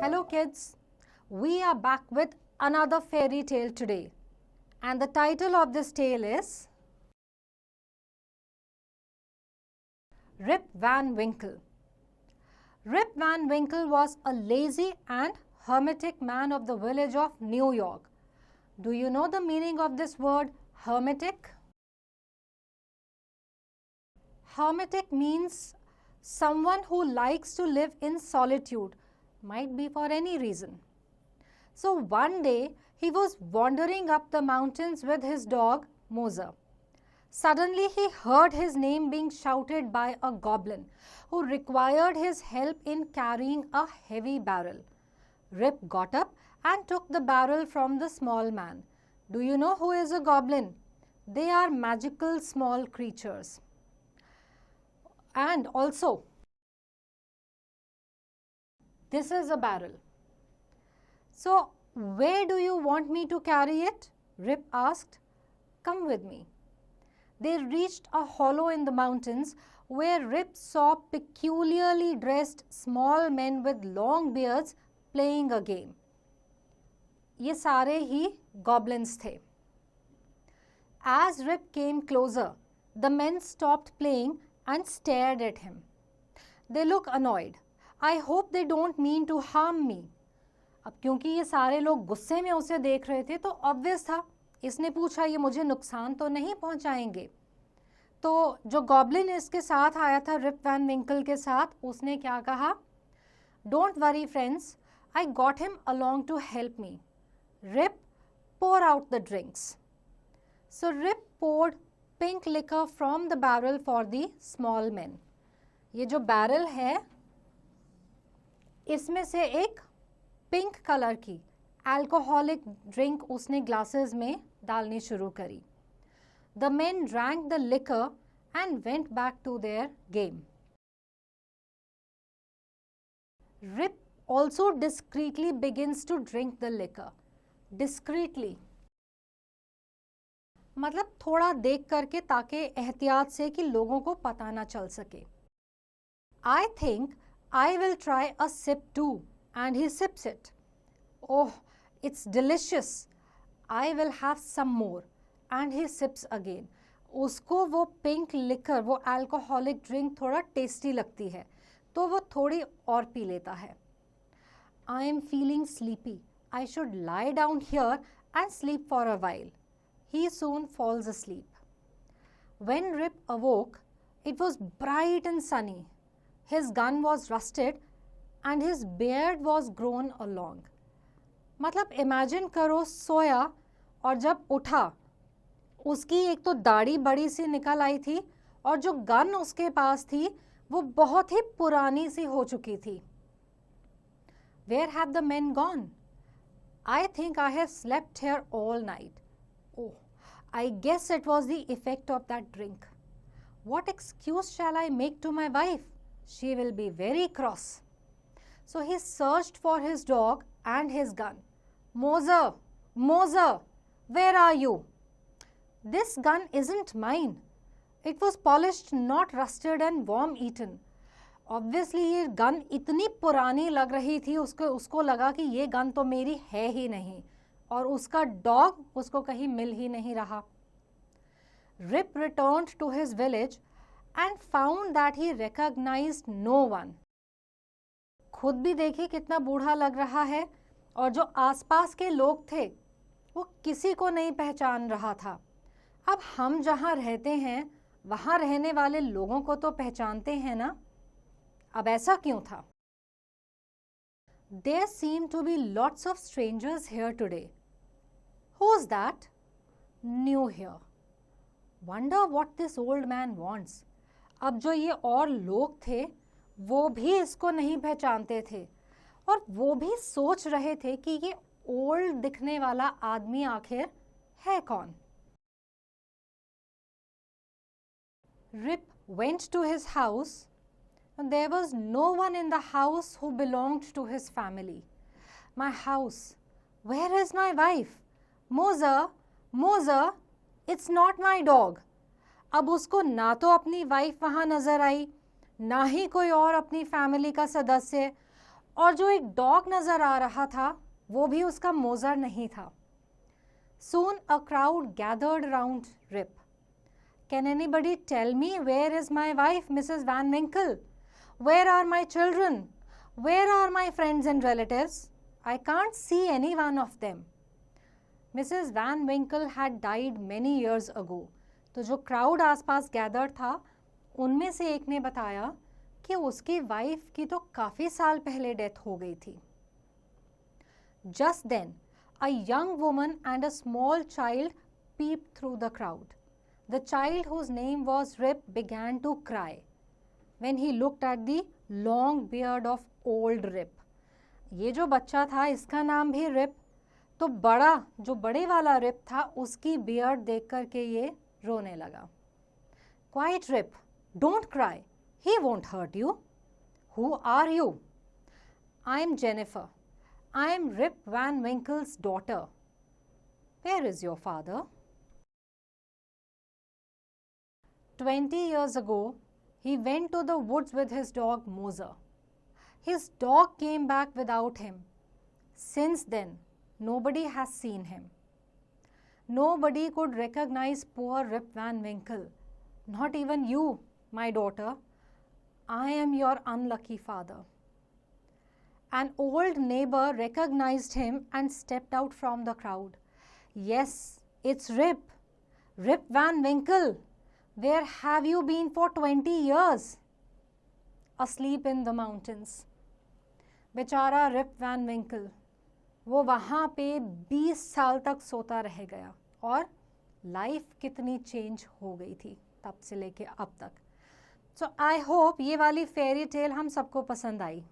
Hello kids, we are back with another fairy tale today, and the title of this tale is Rip Van Winkle. Rip Van Winkle was a lazy and hermetic man of the village of New York. Do you know the meaning of this word hermetic? Hermetic means someone who likes to live in solitude, might be for any reason. So one day he was wandering up the mountains with his dog Moser. Suddenly he heard his name being shouted by a goblin who required his help in carrying a heavy barrel. Rip got up and took the barrel from the small man. Do you know who is a goblin? They are magical small creatures. And also, this is a barrel. So, where do you want me to carry it? Rip asked. Come with me. They reached a hollow in the mountains where Rip saw peculiarly dressed small men with long beards playing a game. ये सारे ही goblins थे. As Rip came closer, the men stopped playing and stared at him. They look annoyed. I hope they don't mean to harm me. अब क्योंकि ये सारे लोग गुस्से में उसे देख रहे थे तो ऑब्वियस था, इसने पूछा ये मुझे नुकसान तो नहीं पहुंचाएंगे. तो जो गॉब्लिन इसके साथ आया था रिप वैन विंकल के साथ, उसने क्या कहा? Don't worry friends, I got him along to help me. Rip, pour out the drinks. So Rip poured pink liquor from the barrel for the small men. ये जो बैरल है इसमें से एक पिंक कलर की अल्कोहलिक ड्रिंक उसने glasses में डालनी शुरू करी. The men drank the liquor and went back to their game. Rip also discreetly begins to drink the liquor. Discreetly मतलब थोड़ा देख करके ताकि एहतियात से कि लोगों को पता ना चल सके. I think I will try a sip too, and he sips it. Oh, it's delicious. I will have some more, and he sips again. उसको वो पिंक लिकर, वो अल्कोहलिक ड्रिंक थोड़ा टेस्टी लगती है, तो वो थोड़ी और पी लेता है. I am feeling sleepy. I should lie down here and sleep for a while. He soon falls asleep. When Rip awoke, it was bright and sunny. His gun was rusted and his beard was grown along. मतलब imagine करो सोया और जब उठा उसकी एक तो दाढ़ी बड़ी सी निकल आई थी और जो गन उसके पास थी वो बहुत ही पुरानी सी हो चुकी थी. Where have the men gone? I think I have slept here all night. Oh, I guess it was the effect of that drink. What excuse shall I make to my wife? She will be very cross. So he searched for his dog and his gun. Moser, Moser, where are you? This gun isn't mine. It was polished, not rusted and worm-eaten. Obviously ये gun इतनी पुरानी लग रही थी, उसको लगा कि ये गन तो मेरी है ही नहीं और उसका डॉग उसको कहीं मिल ही नहीं रहा. Rip returned to his village and found that he recognized no one. खुद भी देखिए कितना बूढ़ा लग रहा है और जो आसपास के लोग थे वो किसी को नहीं पहचान रहा था. अब हम जहाँ रहते हैं वहाँ रहने वाले लोगों को तो पहचानते हैं ना. अब ऐसा क्यों था? There seem to be lots of strangers here today. Who's that? New here. Wonder what this old man wants. अब जो ये और लोग थे वो भी इसको नहीं पहचानते थे और वो भी सोच रहे थे कि ये ओल्ड दिखने वाला आदमी आखिर है कौन. Rip went to his house. There was no one in the house who belonged to his family. My house. Where is my wife? Moser, Moser, it's not my dog. अब उसको ना तो अपनी वाइफ वहाँ नज़र आई, ना ही कोई और अपनी फैमिली का सदस्य, और जो एक डॉग नजर आ रहा था वो भी उसका मोजर नहीं था। Soon a crowd gathered round Rip. Can anybody tell me where is my wife, Mrs. Van Winkle? Where are my children? Where are my friends and relatives? I can't see any one of them. Mrs. Van Winkle had died many years ago. तो जो crowd आसपास gather था उनमें से एक ने बताया कि उसकी वाइफ की तो काफ़ी साल पहले डेथ हो गई थी। Just then, a young woman and a small child peeped through the crowd. The child, whose name was Rip, began to cry when he looked at the long beard of old Rip. ये जो बच्चा था इसका नाम भी rib, तो जो बड़े वाला रिप था उसकी बियर्ड देख करके ये रोने लगा। Quiet, Rip, don't cry. He won't hurt you. Who are you? I am Jennifer. I am Rip Van Winkle's daughter. Where is your father? 20 years ago, he went to the woods with his dog Moser. His dog came back without him. Since then, nobody has seen him. Nobody could recognize poor Rip Van Winkle. Not even you, my daughter. I am your unlucky father. An old neighbor recognized him and stepped out from the crowd. Yes, it's Rip. Rip Van Winkle. Where have you been for 20 years? Asleep in the mountains. बेचारा rib van विंकल, वो वहाँ पे 20 साल तक सोता रह गया और लाइफ कितनी चेंज हो गई थी तब से लेके अब तक। सो आई होप ये वाली फेरी टेल हम सबको पसंद आई।